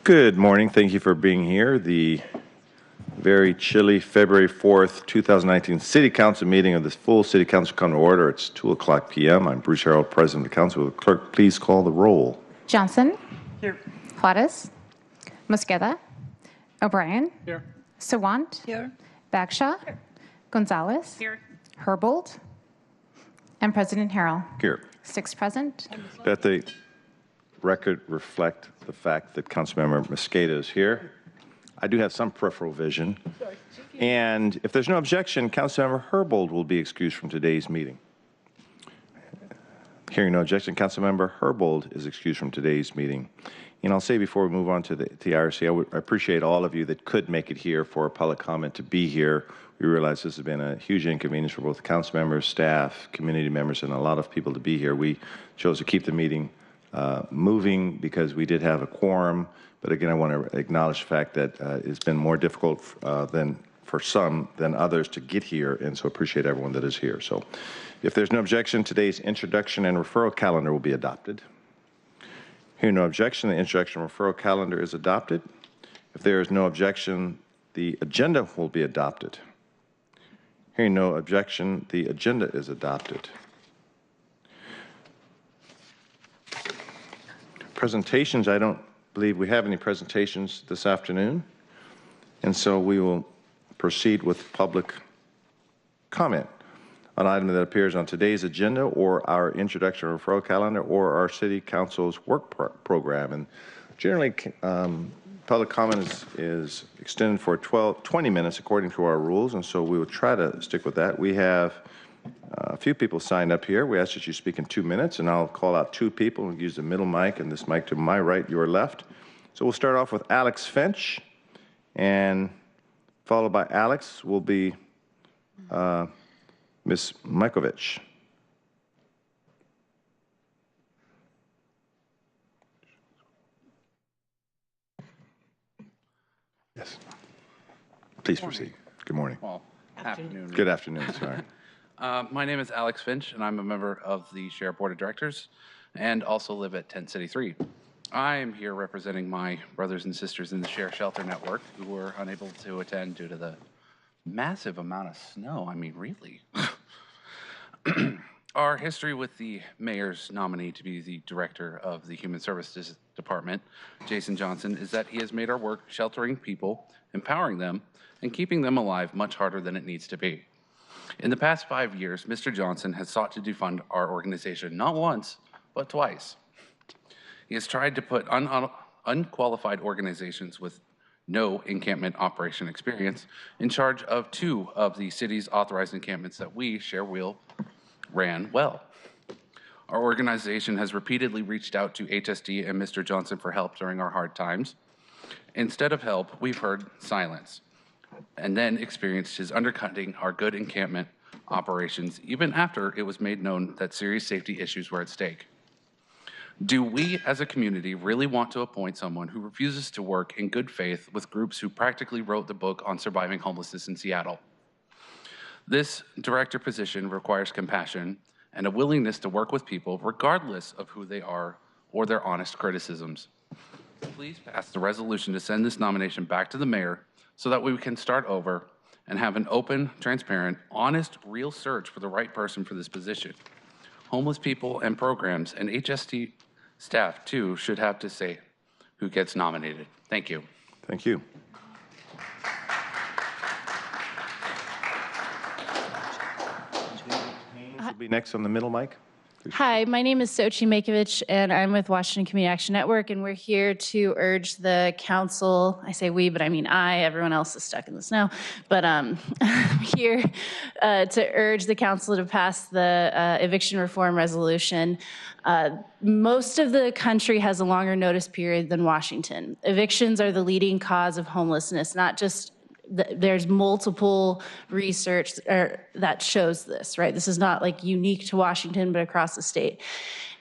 Good morning. Thank you for being here. The very chilly February 4th, 2019 City Council meeting of this full City Council come to order. It's 2:00 p.m. I'm Bruce Harrell, President of the Council. Will the clerk please call the roll? Johnson. Here. Juarez. Mosqueda. O'Brien. Here. Sawant. Here. Bagshaw. Here. Gonzalez. Here. Herbold. And President Harrell. Here. 6 present. Let the record reflect the fact that Councilmember Mosqueda is here. I do have some peripheral vision. And if there's no objection, Councilmember Herbold will be excused from today's meeting. Hearing no objection, Councilmember Herbold is excused from today's meeting. And I'll say before we move on to the IRC, I appreciate all of you that could make it here for a public comment to be here. We realize this has been a huge inconvenience for both council members, staff, community members, and a lot of people to be here. We chose to keep the meeting moving because we did have a quorum. But again, I want to acknowledge the fact that it's been more difficult than for some than others to get here, and so appreciate everyone that is here. So if there's no objection, today's introduction and referral calendar will be adopted. Hearing no objection, the introduction and referral calendar is adopted. If there is no objection, the agenda will be adopted. Hearing no objection, the agenda is adopted. Presentations, I don't believe we have any presentations this afternoon, and so we will proceed with public comment on an item that appears on today's agenda or our introduction referral calendar or our City Council's work program. And generally, public comment is extended for 20 minutes according to our rules, and so we will try to stick with that. We have a few people signed up here. We ask that you speak in 2 minutes, and I'll call out 2 people and use the middle mic and this mic to my right, your left. So we'll start off with Alex Finch, and followed by Alex will be Ms. Mikovich. Yes. Please proceed. Good morning. Well, afternoon. Good afternoon, sorry. My name is Alex Finch, and I'm a member of the Share Board of Directors and also live at Tent City 3. I am here representing my brothers and sisters in the Share Shelter Network who were unable to attend due to the massive amount of snow. I mean, really. Our history with the mayor's nominee to be the director of the Human Services Department, Jason Johnson, is that he has made our work sheltering people, empowering them, and keeping them alive much harder than it needs to be. In the past 5 years, Mr. Johnson has sought to defund our organization not once, but twice. He has tried to put unqualified organizations with no encampment operation experience in charge of 2 of the city's authorized encampments that we, Share Wheel, ran well. Our organization has repeatedly reached out to HSD and Mr. Johnson for help during our hard times. Instead of help, we've heard silence, and then experienced his undercutting our good encampment operations even after it was made known that serious safety issues were at stake. Do we as a community really want to appoint someone who refuses to work in good faith with groups who practically wrote the book on surviving homelessness in Seattle? This director position requires compassion and a willingness to work with people regardless of who they are or their honest criticisms. Please pass the resolution to send this nomination back to the mayor so that we can start over and have an open, transparent, honest, real search for the right person for this position. Homeless people and programs and HST staff, too, should have to say who gets nominated. Thank you. Thank you. Will be next on the middle mic. Hi, my name is Sochi Makovich, and I'm with Washington Community Action Network, and we're here to urge the council, I say we, but I mean everyone else is stuck in the snow, but I'm here to urge the council to pass the eviction reform resolution. Most of the country has a longer notice period than Washington. Evictions are the leading cause of homelessness, not just there's multiple research that shows this, right? This is not like unique to Washington, but across the state.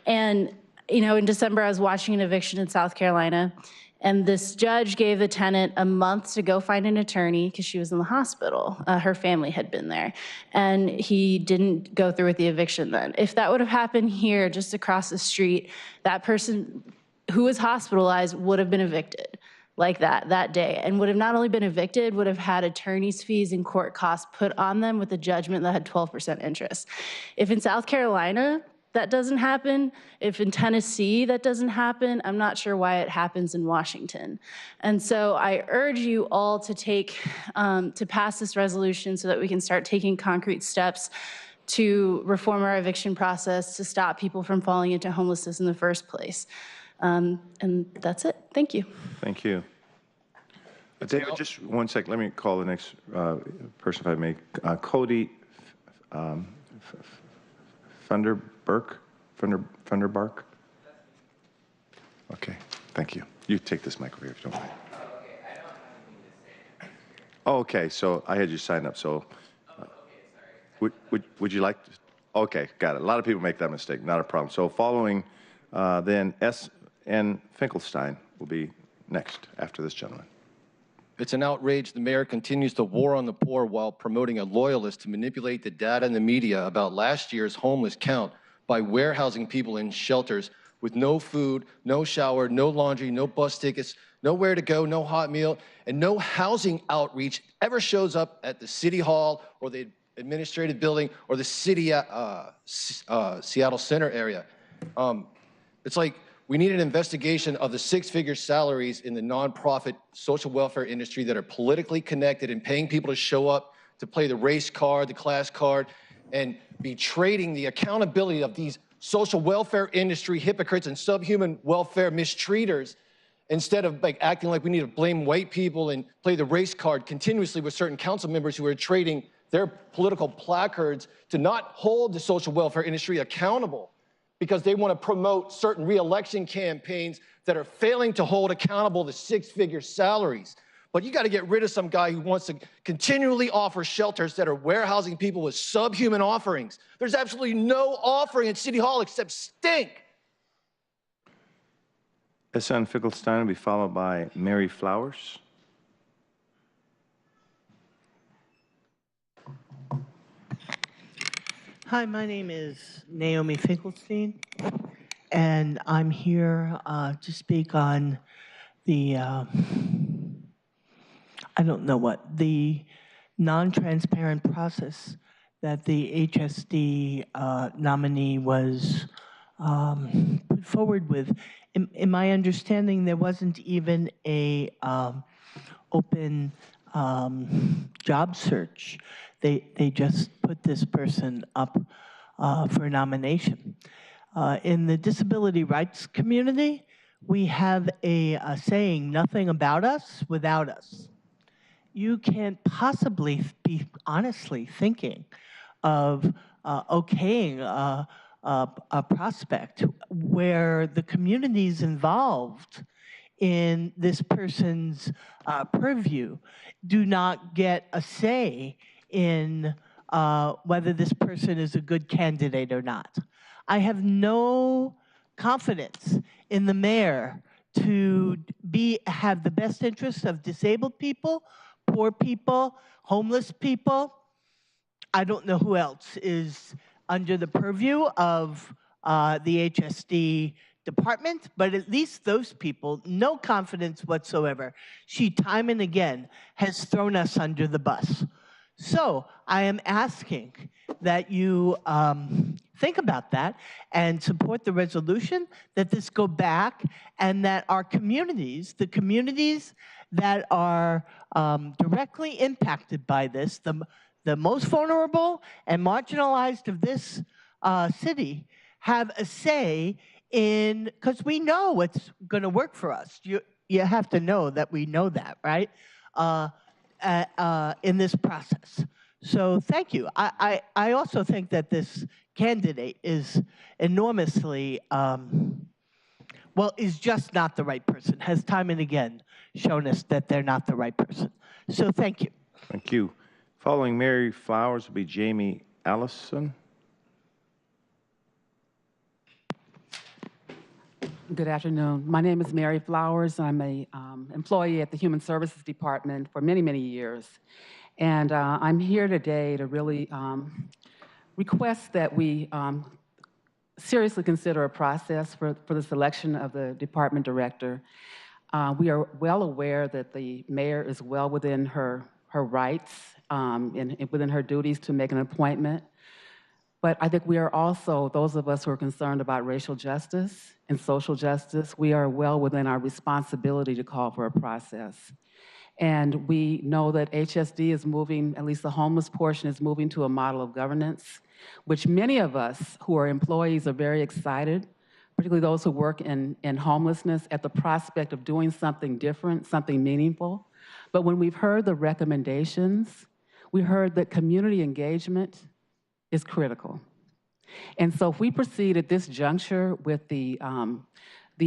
And, you know, in December, I was watching an eviction in South Carolina, and this judge gave the tenant a month to go find an attorney because she was in the hospital. Her family had been there, and he didn't go through with the eviction then. If that would have happened here, just across the street, that person who was hospitalized would have been evicted. like that day, and would have not only been evicted, would have had attorney's fees and court costs put on them with a judgment that had 12% interest. If in South Carolina that doesn't happen, if in Tennessee that doesn't happen, I'm not sure why it happens in Washington. And so I urge you all to to pass this resolution so that we can start taking concrete steps to reform our eviction process, to stop people from falling into homelessness in the first place. And that's it. Thank you. Thank you. David, just one sec. Let me call the next person, if I may. Cody Funderbark? Okay, thank you. You take this mic over here if you don't mind. Oh, okay, so I had you sign up, so would you like to? Okay, got it. A lot of people make that mistake, not a problem. So following, then S.N. Finkelstein will be next after this gentleman. It's an outrage the mayor continues to war on the poor while promoting a loyalist to manipulate the data in the media about last year's homeless count by warehousing people in shelters with no food, no shower, no laundry, no bus tickets, nowhere to go, no hot meal, and no housing outreach ever shows up at the city hall or the administrative building or the city Seattle Center area. It's like we need an investigation of the six-figure salaries in the nonprofit social welfare industry that are politically connected and paying people to show up to play the race card, the class card, and be trading the accountability of these social welfare industry hypocrites and subhuman welfare mistreaters instead of acting like we need to blame white people and play the race card continuously with certain council members who are trading their political placards to not hold the social welfare industry accountable, because they want to promote certain re-election campaigns that are failing to hold accountable the six-figure salaries. But you got to get rid of some guy who wants to continually offer shelters that are warehousing people with subhuman offerings. There's absolutely no offering at City Hall except stink. S.N. Finkelstein will be followed by Mary Flowers. Hi, my name is Naomi Finkelstein, and I'm here to speak on the, the non-transparent process that the HSD nominee was put forward with. In my understanding, there wasn't even a open job search. They just put this person up for nomination. In the disability rights community, we have a saying, nothing about us without us. You can't possibly be honestly thinking of okaying a prospect where the communities involved in this person's purview do not get a say in whether this person is a good candidate or not. I have no confidence in the mayor to have the best interests of disabled people, poor people, homeless people. I don't know who else is under the purview of the HSD department, but at least those people, no confidence whatsoever. She time and again has thrown us under the bus. So I am asking that you think about that and support the resolution, that this go back, and that our communities, the communities that are directly impacted by this, the most vulnerable and marginalized of this city, have a say in, because we know what's going to work for us. You have to know that we know that, right? In this process. So thank you. I also think that this candidate is enormously, is just not the right person, has time and again shown us that they're not the right person. So thank you. Thank you. Following Mary Flowers will be Jamie Allison. Good afternoon. My name is Mary Flowers. I'm an employee at the Human Services Department for many, many years. And I'm here today to really request that we seriously consider a process for the selection of the department director. We are well aware that the mayor is well within her rights and within her duties to make an appointment. But I think we are also, those of us who are concerned about racial justice and social justice, we are well within our responsibility to call for a process. And we know that HSD is moving, at least the homeless portion is moving to a model of governance, which many of us who are employees are very excited, particularly those who work in homelessness, at the prospect of doing something different, something meaningful. But when we've heard the recommendations, we heard that community engagement is critical. And so if we proceed at this juncture with the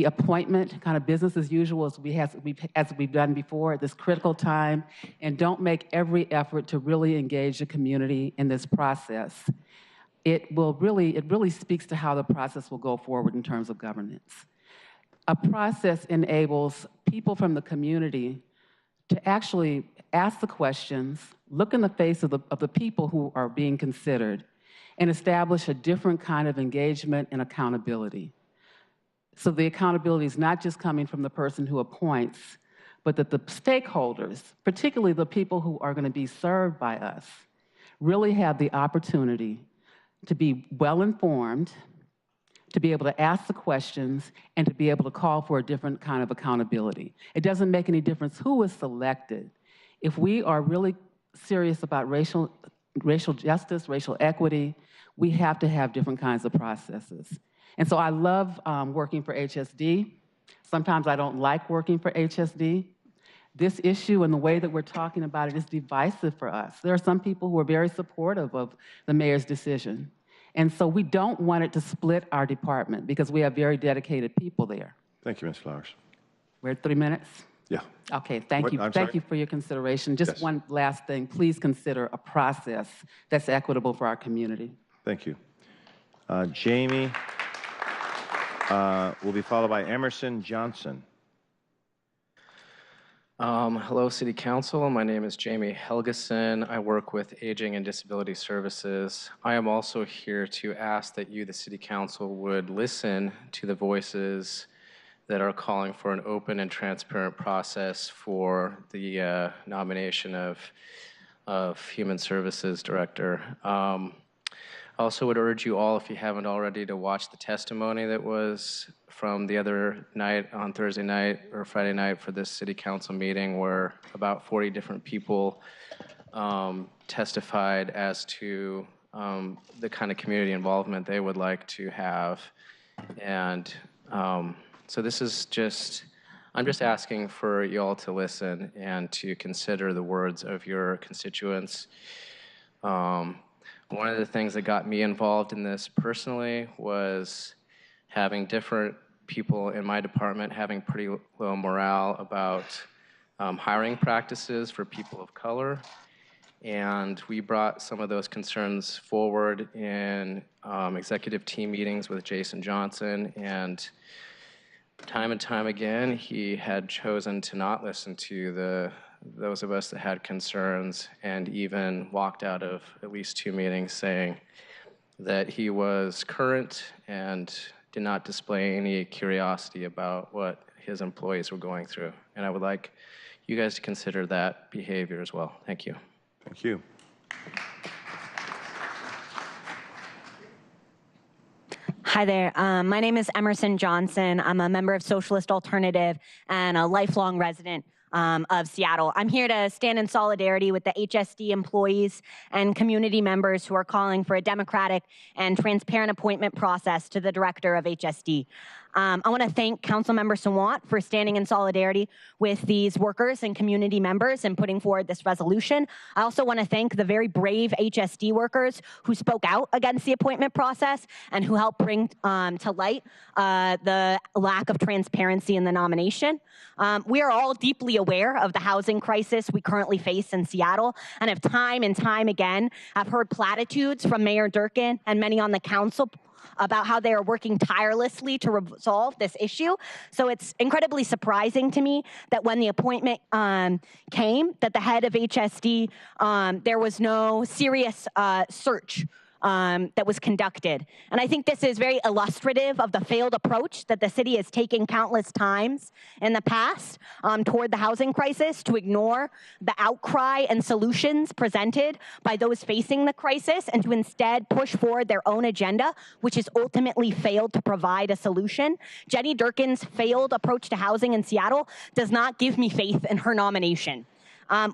appointment, kind of business as usual as we've done before at this critical time, and don't make every effort to really engage the community in this process, it really speaks to how the process will go forward in terms of governance. A process enables people from the community to actually ask the questions, look in the face of the people who are being considered, and establish a different kind of engagement and accountability. So the accountability is not just coming from the person who appoints, but that the stakeholders, particularly the people who are going to be served by us, really have the opportunity to be well-informed, to be able to ask the questions, and to be able to call for a different kind of accountability. It doesn't make any difference who is selected. If we are really serious about racial justice, racial equity, we have to have different kinds of processes. And so I love working for HSD. Sometimes I don't like working for HSD. This issue and the way that we're talking about it is divisive for us. There are some people who are very supportive of the mayor's decision. And so we don't want it to split our department because we have very dedicated people there. Thank you, Ms. Flowers. We're at 3 minutes? Yeah. Okay, thank you. Thank you for your consideration. Just Yes. one last thing. Please consider a process that's equitable for our community. Thank you. Jamie will be followed by Emerson Johnson. Hello, City Council. My name is Jamie Helgeson. I work with Aging and Disability Services. I am also here to ask that you, the City Council, would listen to the voices that are calling for an open and transparent process for the nomination of Human Services Director. I also would urge you all, if you haven't already, to watch the testimony that was from the other night on Thursday night or Friday night for this City Council meeting, where about 40 different people testified as to the kind of community involvement they would like to have. And so this is just, I'm just asking for you all to listen and to consider the words of your constituents. One of the things that got me involved in this personally was having different people in my department having pretty low morale about hiring practices for people of color. And we brought some of those concerns forward in executive team meetings with Jason Johnson, and time again, he had chosen to not listen to those of us that had concerns, and even walked out of at least 2 meetings saying that he was current and did not display any curiosity about what his employees were going through. And I would like you guys to consider that behavior as well. Thank you. Thank you. Hi there. My name is Emerson Johnson. I'm a member of Socialist Alternative and a lifelong resident of Seattle. I'm here to stand in solidarity with the HSD employees and community members who are calling for a democratic and transparent appointment process to the director of HSD. I want to thank Councilmember Sawant for standing in solidarity with these workers and community members and putting forward this resolution. I also want to thank the very brave HSD workers who spoke out against the appointment process and who helped bring to light the lack of transparency in the nomination. We are all deeply aware of the housing crisis we currently face in Seattle, and have time and time again have heard platitudes from Mayor Durkin and many on the council about how they are working tirelessly to resolve this issue. So it's incredibly surprising to me that when the appointment came, that the head of HSD, there was no serious search that was conducted. And I think this is very illustrative of the failed approach that the city has taken countless times in the past toward the housing crisis, to ignore the outcry and solutions presented by those facing the crisis, and to instead push forward their own agenda, which has ultimately failed to provide a solution. Jenny Durkin's failed approach to housing in Seattle does not give me faith in her nomination.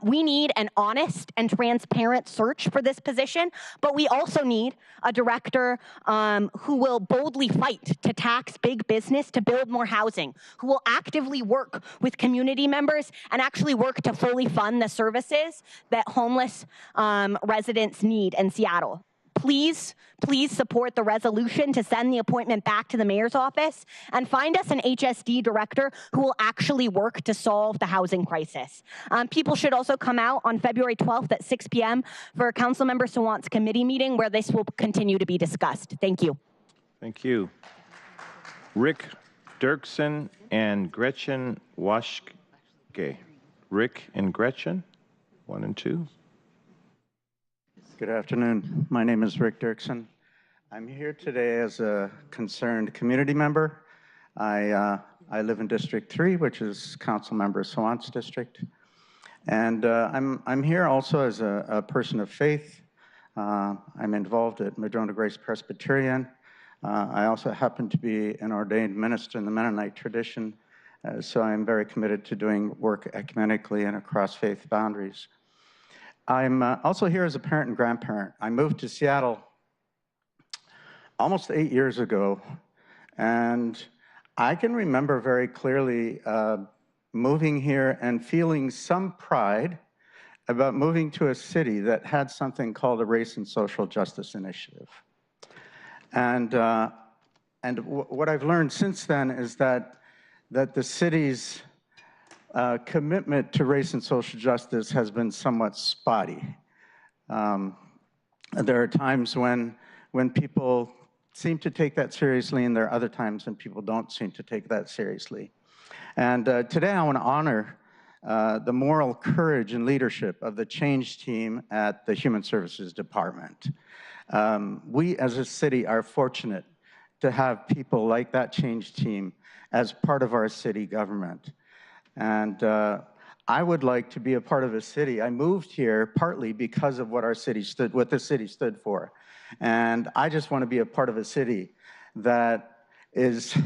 We need an honest and transparent search for this position, but we also need a director who will boldly fight to tax big business to build more housing, who will actively work with community members and actually work to fully fund the services that homeless residents need in Seattle. Please support the resolution to send the appointment back to the mayor's office, and find us an HSD director who will actually work to solve the housing crisis. People should also come out on February 12th at 6 p.m. for Councilmember Sawant's committee meeting, where this will continue to be discussed. Thank you. Thank you. Rick Dirksen and Gretchen Waschke. Rick and Gretchen, 1 and 2. Good afternoon. My name is Rick Dirksen. I'm here today as a concerned community member. I live in District 3, which is Councilmember Sawant's district. And I'm here also as a person of faith. I'm involved at Madrona Grace Presbyterian. I also happen to be an ordained minister in the Mennonite tradition, so I'm very committed to doing work ecumenically and across faith boundaries. I'm also here as a parent and grandparent. I moved to Seattle almost 8 years ago, and I can remember very clearly moving here and feeling some pride about moving to a city that had something called a Race and Social Justice Initiative. And what I've learned since then is that the city's commitment to race and social justice has been somewhat spotty. There are times when people seem to take that seriously, and there are other times when people don't seem to take that seriously. And today I want to honor the moral courage and leadership of the change team at the Human Services Department. We as a city are fortunate to have people like that change team as part of our city government. And I would like to be a part of a city. I moved here partly because of what the city stood for. And I just want to be a part of a city that is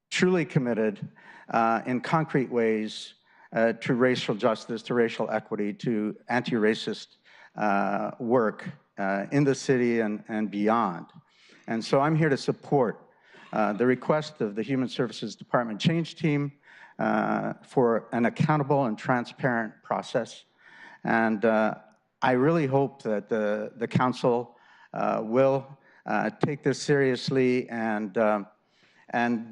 truly committed in concrete ways to racial justice, to racial equity, to anti-racist work in the city and beyond. And so I'm here to support the request of the Human Services Department change team for an accountable and transparent process. And I really hope that the council will take this seriously and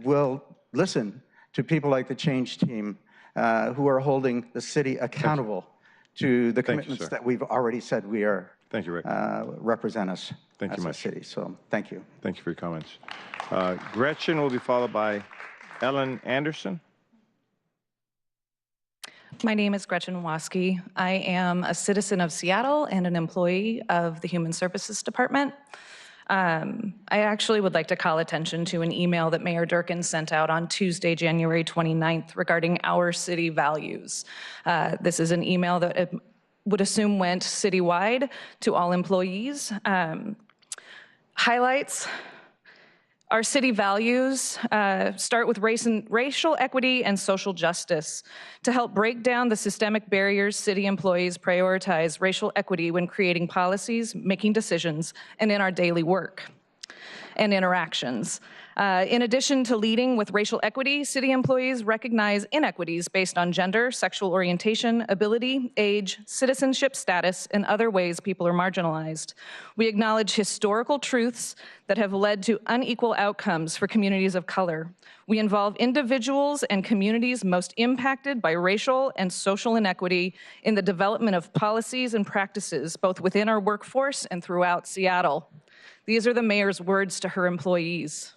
will listen to people like the change team who are holding the city accountable to the commitments that we've already said we are. Thank you, Rick. Represent us as a city. So thank you. Thank you for your comments. Gretchen will be followed by Ellen Anderson. My name is Gretchen Waschke. I am a citizen of Seattle and an employee of the Human Services Department. I actually would like to call attention to an email that Mayor Durkin sent out on Tuesday, January 29th regarding our city values. This is an email that I would assume went citywide to all employees. Highlights. Our city values start with racial equity and social justice. To help break down the systemic barriers, city employees prioritize racial equity when creating policies, making decisions, and in our daily work and interactions. In addition to leading with racial equity, city employees recognize inequities based on gender, sexual orientation, ability, age, citizenship status, and other ways people are marginalized. We acknowledge historical truths that have led to unequal outcomes for communities of color. We involve individuals and communities most impacted by racial and social inequity in the development of policies and practices, both within our workforce and throughout Seattle. These are the mayor's words to her employees.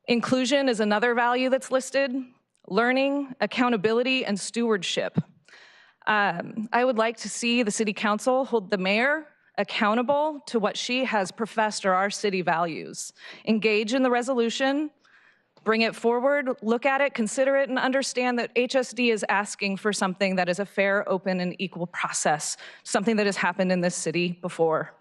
Inclusion is another value that's listed. Learning, accountability, and stewardship. I would like to see the city council hold the mayor accountable to what she has professed are our city values. Engage in the resolution, bring it forward, look at it, consider it, and understand that HSD is asking for something that is a fair, open, and equal process, something that has happened in this city before.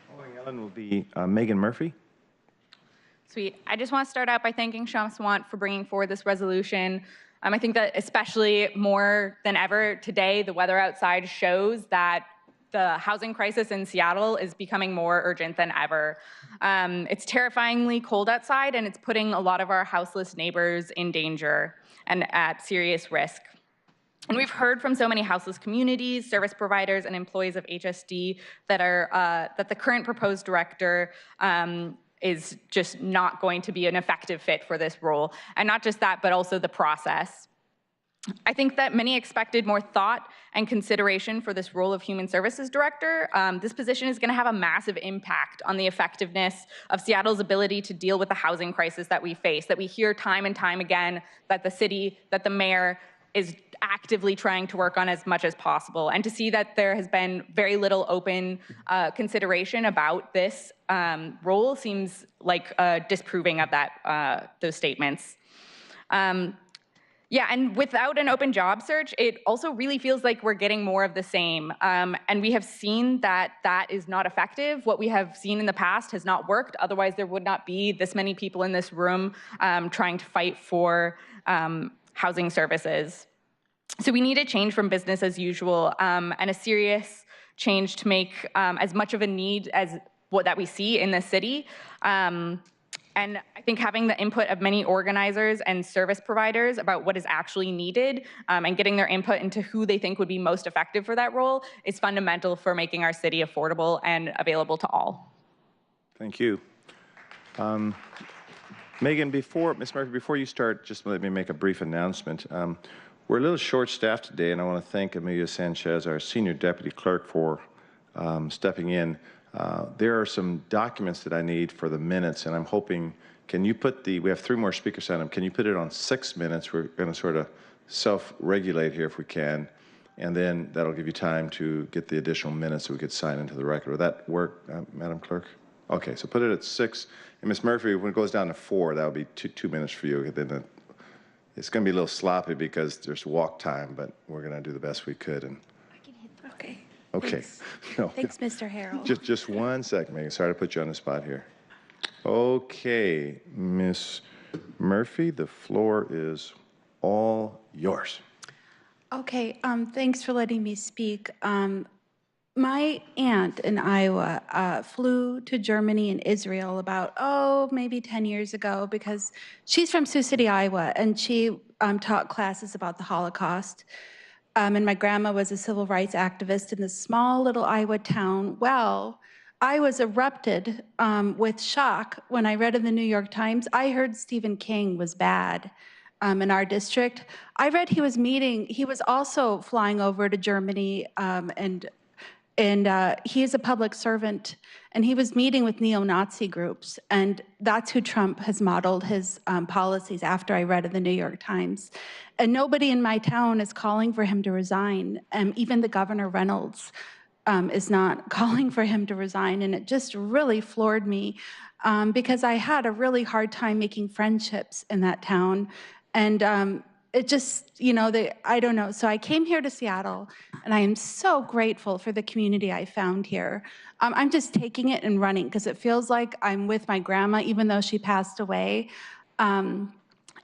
Following Ellen will be Megan Murphy. Sweet. I just want to start out by thanking Sean Swant for bringing forward this resolution. I think that especially more than ever today, the weather outside shows that the housing crisis in Seattle is becoming more urgent than ever. It's terrifyingly cold outside, and it's putting a lot of our houseless neighbors in danger and at serious risk. And we've heard from so many houseless communities, service providers, and employees of HSD that the current proposed director is just not going to be an effective fit for this role. And not just that, but also the process. I think that many expected more thought and consideration for this role of Human Services Director. This position is going to have a massive impact on the effectiveness of Seattle's ability to deal with the housing crisis that we face, that we hear time and time again that the city, that the mayor is actively trying to work on as much as possible. And to see that there has been very little open consideration about this role seems like disproving of that those statements. Yeah, and without an open job search, it also really feels like we're getting more of the same. And we have seen that that is not effective. What we have seen in the past has not worked. Otherwise, there would not be this many people in this room trying to fight for housing services. So we need a change from business as usual and a serious change to make as much of a need as what that we see in the city. And I think having the input of many organizers and service providers about what is actually needed and getting their input into who they think would be most effective for that role is fundamental for making our city affordable and available to all. Thank you. Megan, Ms. Murphy, before you start, just let me make a brief announcement. We're a little short-staffed today, and I want to thank Amelia Sanchez, our Senior Deputy Clerk, for stepping in. There are some documents that I need for the minutes, and I'm hoping, can you put we have 3 more speakers on them, can you put it on 6 minutes? We're going to sort of self-regulate here if we can, and then that'll give you time to get the additional minutes so we could sign into the record. Will that work, Madam Clerk? Okay, so put it at 6. And Ms. Murphy, when it goes down to 4, that'll be 2 minutes for you. Then it's going to be a little sloppy because there's walk time, but we're going to do the best we could. And okay. Okay. Thanks, no, Thanks Mr. Harrell. Just 1 second, Megan. Sorry to put you on the spot here. Okay, Ms. Murphy, the floor is all yours. Okay, thanks for letting me speak. My aunt in Iowa flew to Germany and Israel about, maybe 10 years ago because she's from Sioux City, Iowa, and she taught classes about the Holocaust. And my grandma was a civil rights activist in this small little Iowa town. Well, I was erupted with shock when I read in the New York Times, I heard Stephen King was bad in our district. I read he was also flying over to Germany and he is a public servant, and he was meeting with neo-Nazi groups, and that's who Trump has modeled his policies after I read in the New York Times. And nobody in my town is calling for him to resign. Even the Governor Reynolds is not calling for him to resign, and it just really floored me because I had a really hard time making friendships in that town. And it just, I don't know. So I came here to Seattle, and I am so grateful for the community I found here. I'm just taking it and running because it feels like I'm with my grandma, even though she passed away.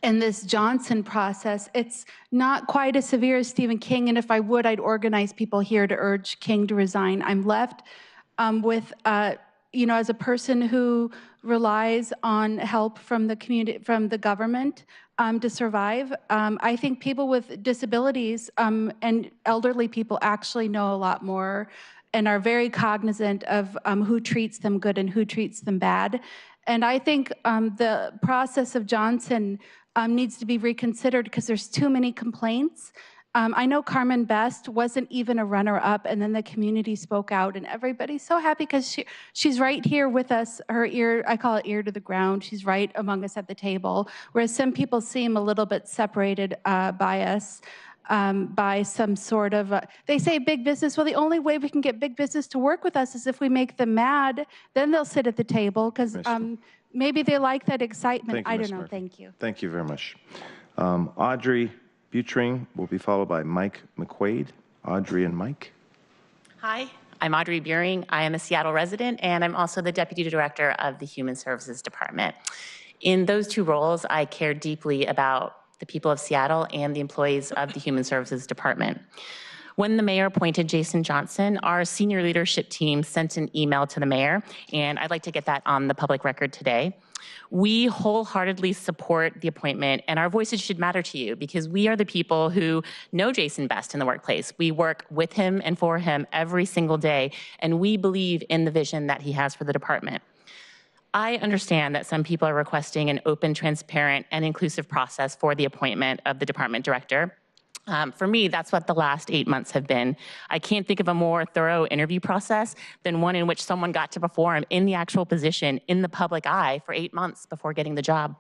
In this Johnson process, it's not quite as severe as Stephen King, and if I would, I'd organize people here to urge King to resign. I'm left with, as a person who relies on help from the community, from the government, to survive. I think people with disabilities and elderly people actually know a lot more and are very cognizant of who treats them good and who treats them bad. And I think the process of Johnson needs to be reconsidered because there's too many complaints. I know Carmen Best wasn't even a runner-up, and then the community spoke out, and everybody's so happy because she's right here with us. Her ear, I call it ear to the ground. She's right among us at the table, whereas some people seem a little bit separated by us. By some sort of, they say big business. Well, the only way we can get big business to work with us is if we make them mad. Then they'll sit at the table because maybe they like that excitement. I don't know. Thank you. Thank you very much. Audrey Butring will be followed by Mike McQuaid. Audrey and Mike. Hi, I'm Audrey Buring. I am a Seattle resident, and I'm also the Deputy Director of the Human Services Department. In those two roles, I care deeply about the people of Seattle and the employees of the Human Services Department. When the mayor appointed Jason Johnson, our senior leadership team sent an email to the mayor, and I'd like to get that on the public record today. We wholeheartedly support the appointment, and our voices should matter to you because we are the people who know Jason best in the workplace. We work with him and for him every single day, and we believe in the vision that he has for the department. I understand that some people are requesting an open, transparent, and inclusive process for the appointment of the department director. For me, that's what the last 8 months have been. I can't think of a more thorough interview process than one in which someone got to perform in the actual position in the public eye for 8 months before getting the job.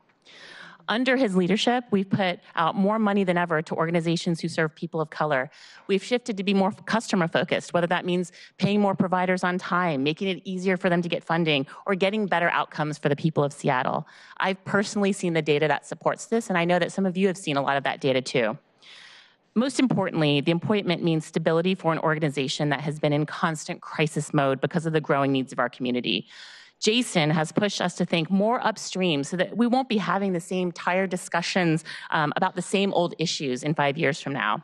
Under his leadership, we've put out more money than ever to organizations who serve people of color. We've shifted to be more customer focused, whether that means paying more providers on time, making it easier for them to get funding, or getting better outcomes for the people of Seattle. I've personally seen the data that supports this, and I know that some of you have seen a lot of that data too. Most importantly, the appointment means stability for an organization that has been in constant crisis mode because of the growing needs of our community. Jason has pushed us to think more upstream so that we won't be having the same tired discussions about the same old issues in 5 years from now.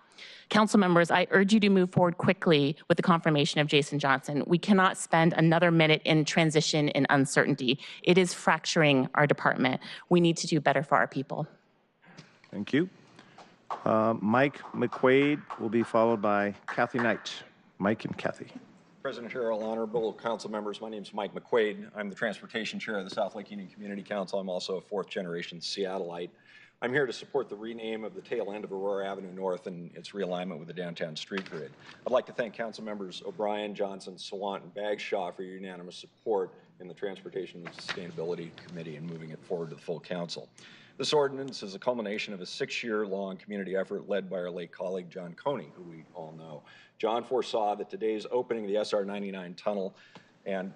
Council members, I urge you to move forward quickly with the confirmation of Jason Johnson. We cannot spend another minute in transition and uncertainty. It is fracturing our department. We need to do better for our people. Thank you. Mike McQuaid will be followed by Kathy Knight. Mike and Kathy. President Harrell, honorable council members, my name is Mike McQuaid. I'm the transportation chair of the South Lake Union Community Council. I'm also a fourth generation Seattleite. I'm here to support the rename of the tail end of Aurora Avenue North and its realignment with the downtown street grid. I'd like to thank council members O'Brien, Johnson, Sawant, and Bagshaw for your unanimous support in the Transportation and Sustainability Committee and moving it forward to the full council. This ordinance is a culmination of a 6-year-long community effort led by our late colleague, John Coney, who we all know. John foresaw that today's opening of the SR 99 tunnel and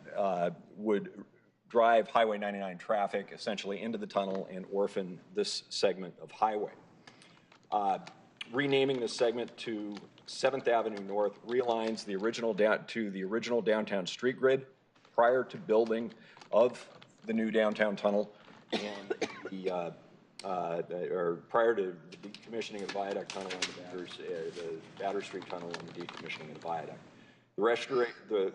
would drive Highway 99 traffic essentially into the tunnel and orphan this segment of highway. Renaming this segment to 7th Avenue North realigns the original downtown street grid prior to building of the new downtown tunnel and the or prior to the decommissioning of the viaduct tunnel and the Batter Street tunnel and the decommissioning of the viaduct. The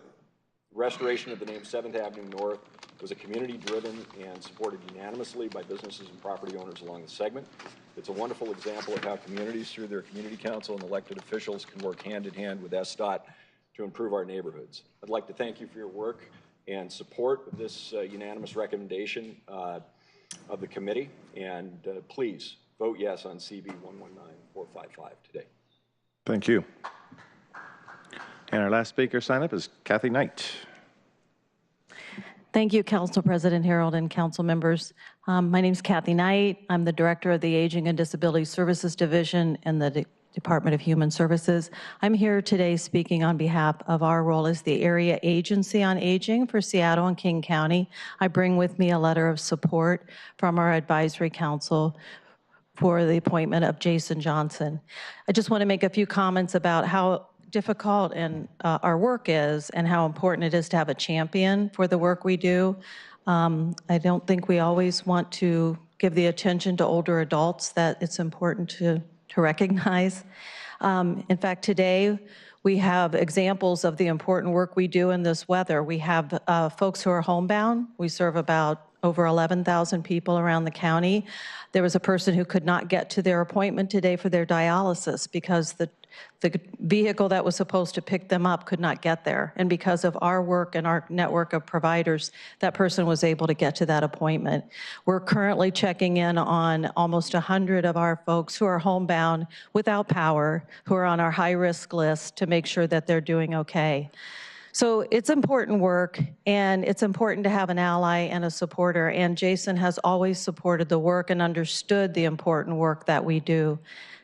restoration of the name 7th Avenue North was a community-driven and supported unanimously by businesses and property owners along the segment. It's a wonderful example of how communities, through their community council and elected officials, can work hand-in-hand with SDOT to improve our neighborhoods. I'd like to thank you for your work and support of this unanimous recommendation of the committee, and please vote yes on CB 119455 today. Thank you. And our last speaker sign up is Kathy Knight. Thank you, Council President Harold and council members. My name is Kathy Knight. I'm the Director of the Aging and Disability Services Division in the Department of Human Services. I'm here today speaking on behalf of our role as the Area Agency on Aging for Seattle and King County. I bring with me a letter of support from our advisory council for the appointment of Jason Johnson. I just want to make a few comments about how difficult and our work is and how important it is to have a champion for the work we do. I don't think we always want to give the attention to older adults that it's important to recognize. In fact, today we have examples of the important work we do in this weather. We have folks who are homebound. We serve about over 11,000 people around the county. There was a person who could not get to their appointment today for their dialysis because The vehicle that was supposed to pick them up could not get there. And because of our work and our network of providers, that person was able to get to that appointment. We're currently checking in on almost 100 of our folks who are homebound without power, who are on our high-risk list to make sure that they're doing okay. So it's important work, and it's important to have an ally and a supporter, and Jason has always supported the work and understood the important work that we do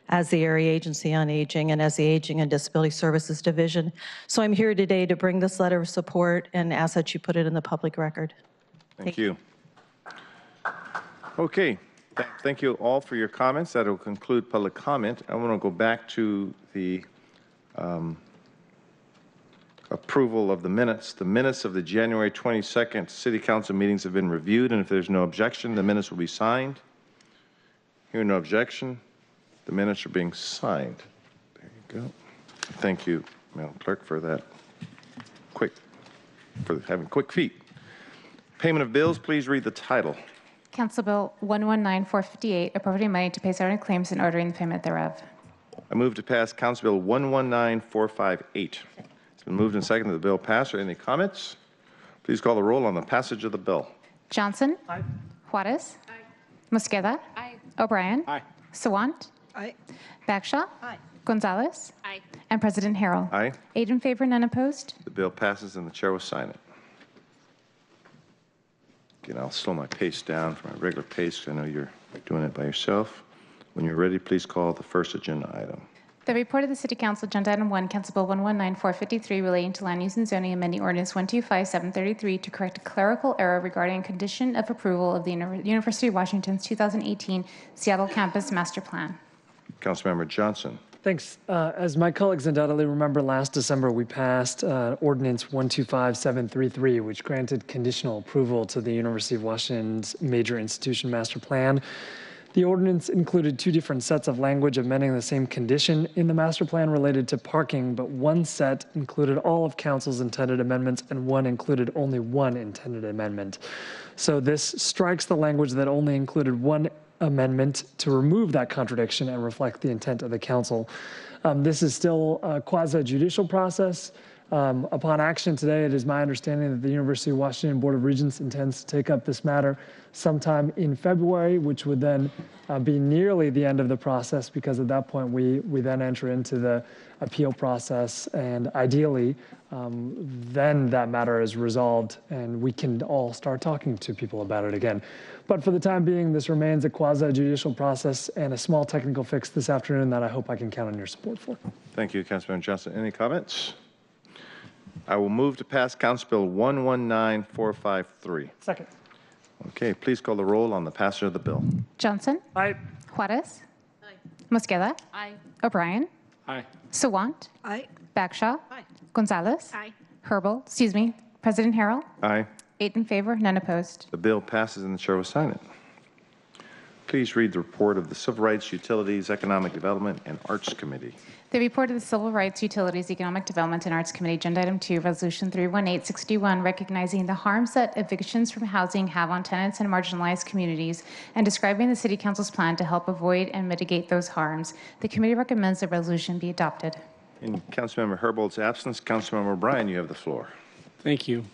as the Area Agency on Aging and as the Aging and Disability Services Division. So I'm here today to bring this letter of support and ask that you put it in the public record. Thank you. Okay, thank you all for your comments. That will conclude public comment. I want to go back to the approval of the minutes. The minutes of the January 22nd City Council meetings have been reviewed, and if there's no objection, the minutes will be signed. Hearing no objection, the minutes are being signed. There you go. Thank you, Madam Clerk, for that for having quick feet. Payment of bills, please read the title. Council Bill 119458, appropriating money to pay certain claims and ordering the payment thereof. I move to pass Council Bill 119458. It's been moved and seconded that the bill pass. Are there any comments? Please call the roll on the passage of the bill. Johnson? Aye. Juarez? Aye. Mosqueda? Aye. O'Brien? Aye. Sawant? Aye. Bagshaw? Aye. Gonzalez? Aye. And President Harrell. Aye. 8 in favor, none opposed. The bill passes and the chair will sign it. Again, I'll slow my pace down from my regular pace because I know you're doing it by yourself. When you're ready, please call the first agenda item. The report of the City Council, Agenda Item 1, Council Bill 119453, relating to land use and zoning, amending Ordinance 125733 to correct a clerical error regarding a condition of approval of the University of Washington's 2018 Seattle Campus Master Plan. Councilmember Johnson. Thanks. As my colleagues undoubtedly remember, last December we passed Ordinance 125733, which granted conditional approval to the University of Washington's Major Institution Master Plan. The ordinance included two different sets of language amending the same condition in the master plan related to parking, but one set included all of council's intended amendments and one included only one intended amendment. So this strikes the language that only included one amendment to remove that contradiction and reflect the intent of the council. This is still a quasi-judicial process. Upon action today, it is my understanding that the University of Washington Board of Regents intends to take up this matter sometime in February, which would then be nearly the end of the process, because at that point we then enter into the appeal process, and ideally then that matter is resolved and we can all start talking to people about it again. But for the time being, this remains a quasi-judicial process and a small technical fix this afternoon that I hope I can count on your support for. Thank you, Councilmember Johnson. Any comments? I will move to pass Council Bill 119453. Second. Okay, please call the roll on the passage of the bill. Johnson? Aye. Juarez? Aye. Mosqueda? Aye. O'Brien? Aye. Sawant? Aye. Bagshaw? Aye. Gonzalez? Aye. President Harrell? Aye. 8 in favor, none opposed. The bill passes and the chair will sign it. Please read the report of the Civil Rights, Utilities, Economic Development, and Arts Committee. The report of the Civil Rights, Utilities, Economic Development, and Arts Committee, Agenda Item 2, Resolution 31861, recognizing the harms that evictions from housing have on tenants and marginalized communities, and describing the City Council's plan to help avoid and mitigate those harms. The committee recommends the resolution be adopted. In Councilmember Herbold's absence, Councilmember O'Brien, you have the floor. Thank you.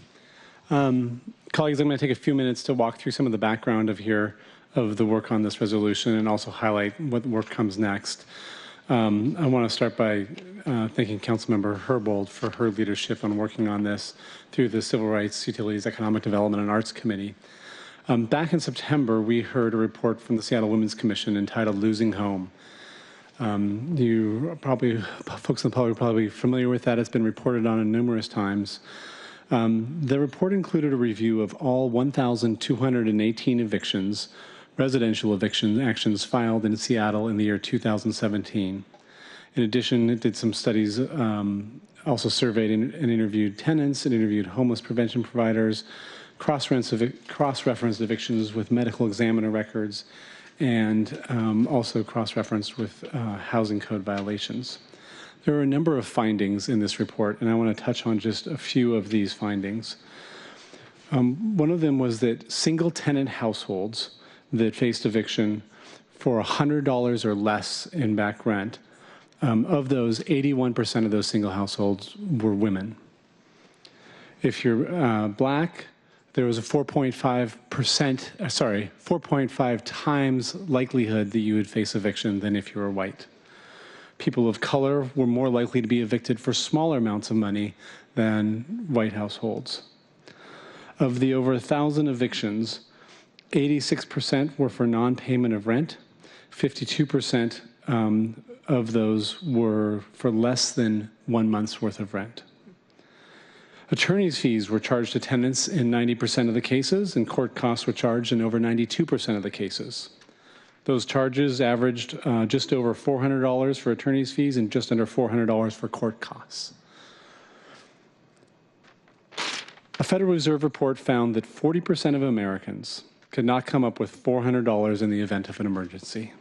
Colleagues, I'm going to take a few minutes to walk through some of the background of the work on this resolution and also highlight what work comes next. I want to start by thanking Councilmember Herbold for her leadership on working on this through the Civil Rights, Utilities, Economic Development, and Arts Committee. Back in September, we heard a report from the Seattle Women's Commission entitled Losing Home. Folks in the public are probably familiar with that. It's been reported on numerous times. The report included a review of all 1,218 evictions, residential eviction actions filed in Seattle in the year 2017. In addition, it did some studies, also surveyed and interviewed tenants, and interviewed homeless prevention providers, cross-referenced evictions with medical examiner records, and also cross-referenced with housing code violations. There are a number of findings in this report, and I want to touch on just a few of these findings. One of them was that single-tenant households that faced eviction for $100 or less in back rent Of those, 81% of those single households were women. If you're black, there was a 4.5 times likelihood that you would face eviction than if you were white. People of color were more likely to be evicted for smaller amounts of money than white households. Of the over 1,000 evictions, 86% were for non-payment of rent. 52% of those were for less than 1 month's worth of rent. Attorney's fees were charged to tenants in 90% of the cases, and court costs were charged in over 92% of the cases. Those charges averaged just over $400 for attorney's fees and just under $400 for court costs. A Federal Reserve report found that 40% of Americans could not come up with $400 in the event of an emergency.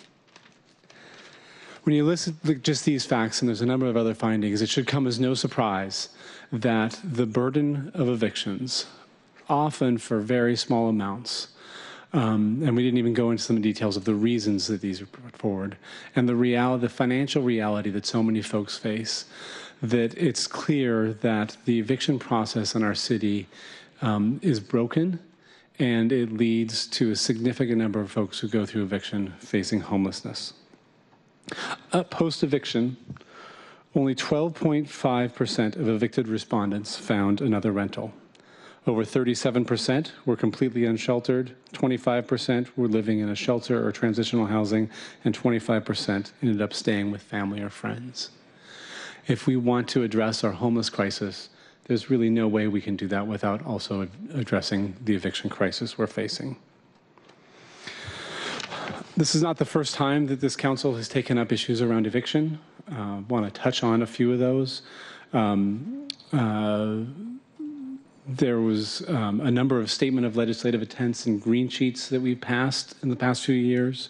When you listen to just these facts, and there's a number of other findings, it should come as no surprise that the burden of evictions, often for very small amounts, and we didn't even go into some details of the reasons that these were put forward, and the financial reality that so many folks face, that it's clear that the eviction process in our city is broken, and it leads to a significant number of folks who go through eviction facing homelessness. Post-eviction, only 12.5% of evicted respondents found another rental. Over 37% were completely unsheltered, 25% were living in a shelter or transitional housing, and 25% ended up staying with family or friends. If we want to address our homeless crisis, there's really no way we can do that without also addressing the eviction crisis we're facing. This is not the first time that this council has taken up issues around eviction. I want to touch on a few of those. There was a number of statement of legislative intents and green sheets that we passed in the past few years.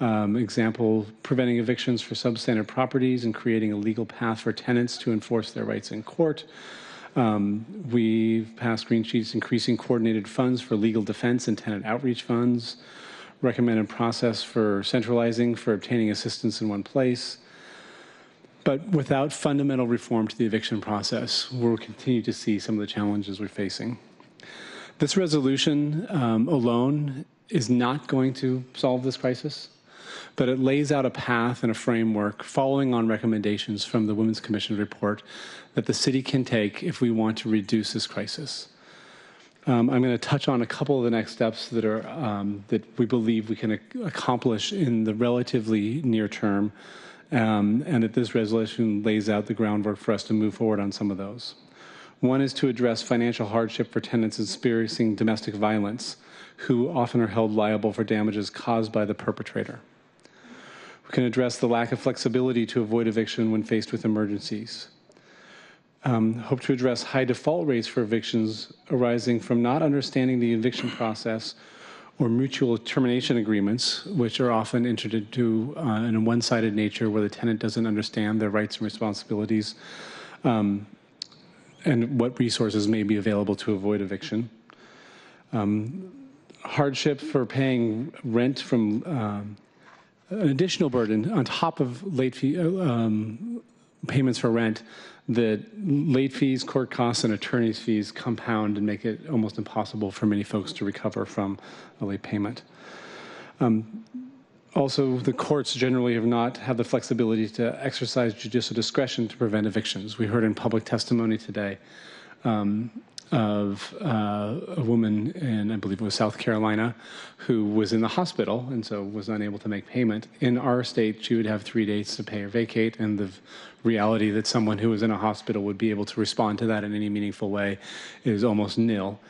Example, preventing evictions for substandard properties and creating a legal path for tenants to enforce their rights in court. We've passed green sheets increasing coordinated funds for legal defense and tenant outreach funds, recommended process for centralizing for obtaining assistance in one place. But without fundamental reform to the eviction process, we'll continue to see some of the challenges we're facing. This resolution alone is not going to solve this crisis, but it lays out a path and a framework following on recommendations from the Women's Commission report that the city can take if we want to reduce this crisis. I'm going to touch on a couple of the next steps that are that we believe we can accomplish in the relatively near term, and that this resolution lays out the groundwork for us to move forward on some of those. One is to address financial hardship for tenants experiencing domestic violence, who often are held liable for damages caused by the perpetrator. We can address the lack of flexibility to avoid eviction when faced with emergencies. Hope to address high default rates for evictions arising from not understanding the eviction process or mutual termination agreements, which are often entered into in a one-sided nature where the tenant doesn't understand their rights and responsibilities, and what resources may be available to avoid eviction. Hardship for paying rent from an additional burden on top of late fee payments for rent, that late fees, court costs, and attorney's fees compound and make it almost impossible for many folks to recover from a late payment. Also, the courts generally have not had the flexibility to exercise judicial discretion to prevent evictions. We heard in public testimony today of a woman in, I believe it was South Carolina, who was in the hospital and so was unable to make payment. In our state, she would have 3 days to pay or vacate, and the reality that someone who was in a hospital would be able to respond to that in any meaningful way is almost nil,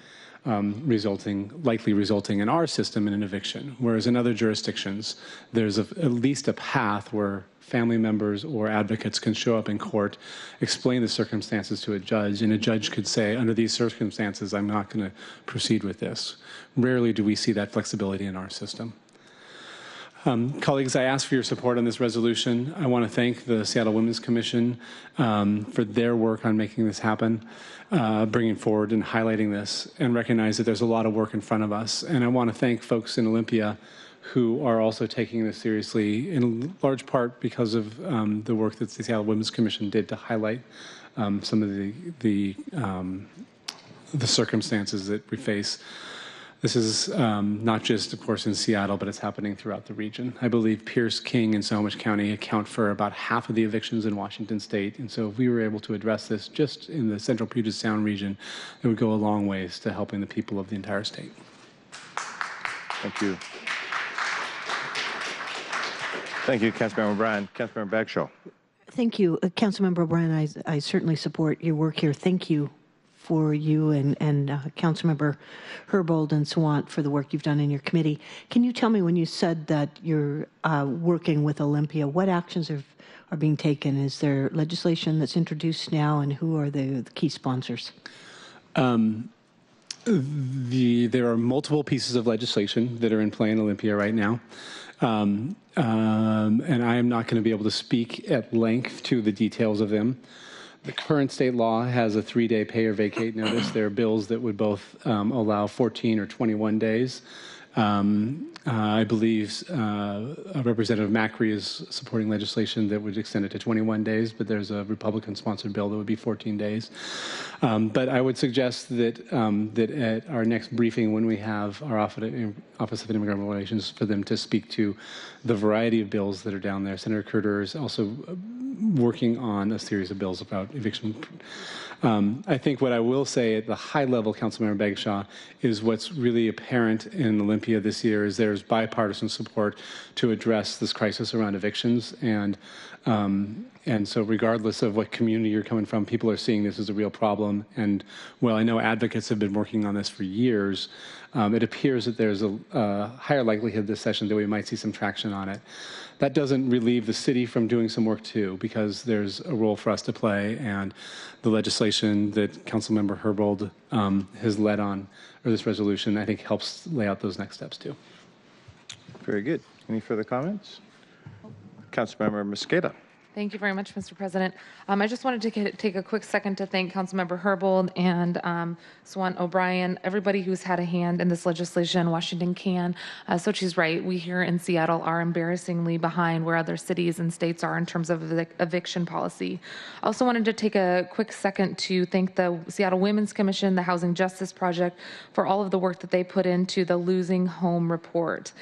likely resulting in our system in an eviction. Whereas in other jurisdictions, there's at least a path where family members or advocates can show up in court, explain the circumstances to a judge, and a judge could say, under these circumstances, I'm not going to proceed with this. Rarely do we see that flexibility in our system. Colleagues, I ask for your support on this resolution. I want to thank the Seattle Women's Commission for their work on making this happen, bringing forward and highlighting this, and recognize that there's a lot of work in front of us. And I want to thank folks in Olympia who are also taking this seriously, in large part because of the work that the Seattle Women's Commission did to highlight some of the circumstances that we face. This is not just, of course, in Seattle, but it's happening throughout the region. I believe Pierce, King, and Snohomish County account for about half of the evictions in Washington State. And so if we were able to address this just in the central Puget Sound region, it would go a long ways to helping the people of the entire state. Thank you. Thank you, Councilmember O'Brien. Councilmember Bagshaw. Thank you. Councilmember O'Brien, I certainly support your work here. Thank you for you and Councilmember Herbold and Sawant for the work you've done in your committee. Can you tell me, when you said that you're working with Olympia, what actions are being taken? Is there legislation that's introduced now, and who are the key sponsors? There are multiple pieces of legislation that are in play in Olympia right now. And I am not going to be able to speak at length to the details of them. The current state law has a 3-day pay or vacate notice. There are bills that would both allow 14 or 21 days. I believe Representative Macri is supporting legislation that would extend it to 21 days, but there's a Republican-sponsored bill that would be 14 days. But I would suggest that that at our next briefing, when we have our Office of Immigrant Relations, for them to speak to the variety of bills that are down there. Senator Kurter is also working on a series of bills about eviction. I think what I will say at the high level, Councilmember Bagshaw, is what's really apparent in Olympia this year is there's bipartisan support to address this crisis around evictions. And so regardless of what community you're coming from, people are seeing this as a real problem. And while I know advocates have been working on this for years, it appears that there's a higher likelihood this session that we might see some traction on it. That doesn't relieve the city from doing some work too, because there's a role for us to play, and the legislation that Councilmember Herbold has led on, or this resolution, I think helps lay out those next steps too. Very good. Any further comments? Councilmember Mosqueda. Thank you very much, Mr. President. I just wanted to take a quick second to thank Councilmember Herbold and Sawant O'Brien, everybody who's had a hand in this legislation. Washington can. So she's right. We here in Seattle are embarrassingly behind where other cities and states are in terms of eviction policy. I also wanted to take a quick second to thank the Seattle Women's Commission, the Housing Justice Project, for all of the work that they put into the Losing Home report.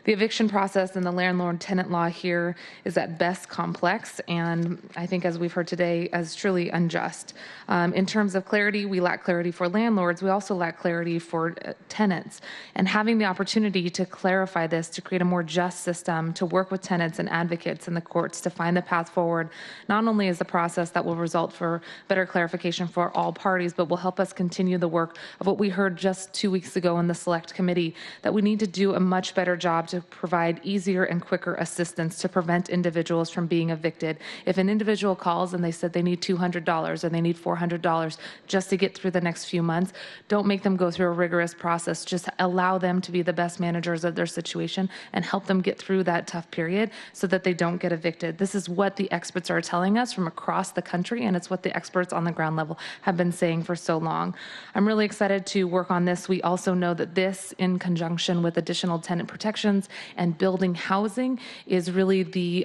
The eviction process and the landlord-tenant law here is at best complex, and I think, as we've heard today, as truly unjust. In terms of clarity, we lack clarity for landlords. We also lack clarity for tenants. And having the opportunity to clarify this, to create a more just system, to work with tenants and advocates in the courts to find the path forward, not only is the process that will result for better clarification for all parties, but will help us continue the work of what we heard just 2 weeks ago in the Select Committee, that we need to do a much better job to provide easier and quicker assistance to prevent individuals from being evicted. If an individual calls and they said they need $200 or they need $400 just to get through the next few months, don't make them go through a rigorous process. Just allow them to be the best managers of their situation and help them get through that tough period so that they don't get evicted. This is what the experts are telling us from across the country, and it's what the experts on the ground level have been saying for so long. I'm really excited to work on this. We also know that this, in conjunction with additional tenant protections and building housing, is really the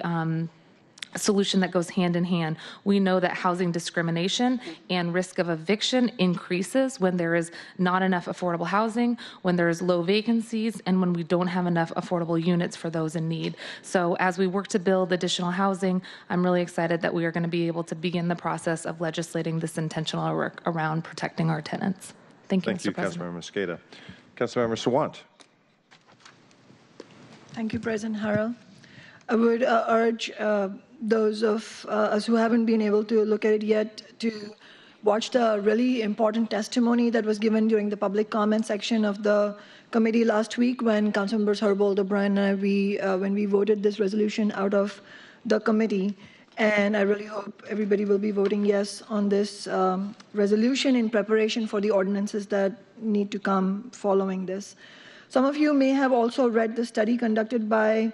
solution that goes hand in hand. We know that housing discrimination and risk of eviction increases when there is not enough affordable housing, when there is low vacancies, and when we don't have enough affordable units for those in need. So as we work to build additional housing, I'm really excited that we are going to be able to begin the process of legislating this intentional work around protecting our tenants. Thank you, Mr. President. Councilmember Mosqueda. Councilmember Sawant. Thank you, President Harrell. I would urge those of us who haven't been able to look at it yet to watch the really important testimony that was given during the public comment section of the committee last week when Councilmembers Herbold, O'Brien, and I, when we voted this resolution out of the committee. And I really hope everybody will be voting yes on this resolution in preparation for the ordinances that need to come following this. Some of you may have also read the study conducted by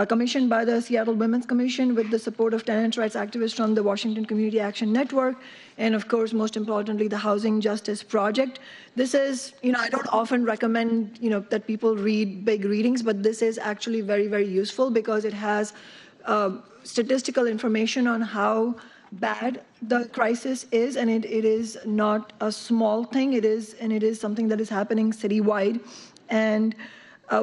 commissioned by the Seattle Women's Commission with the support of tenants' rights activists from the Washington Community Action Network, and of course, most importantly, the Housing Justice Project. This is, I don't often recommend, that people read big readings, but this is actually very, very useful because it has statistical information on how bad the crisis is, and it is not a small thing. It is something that is happening citywide. And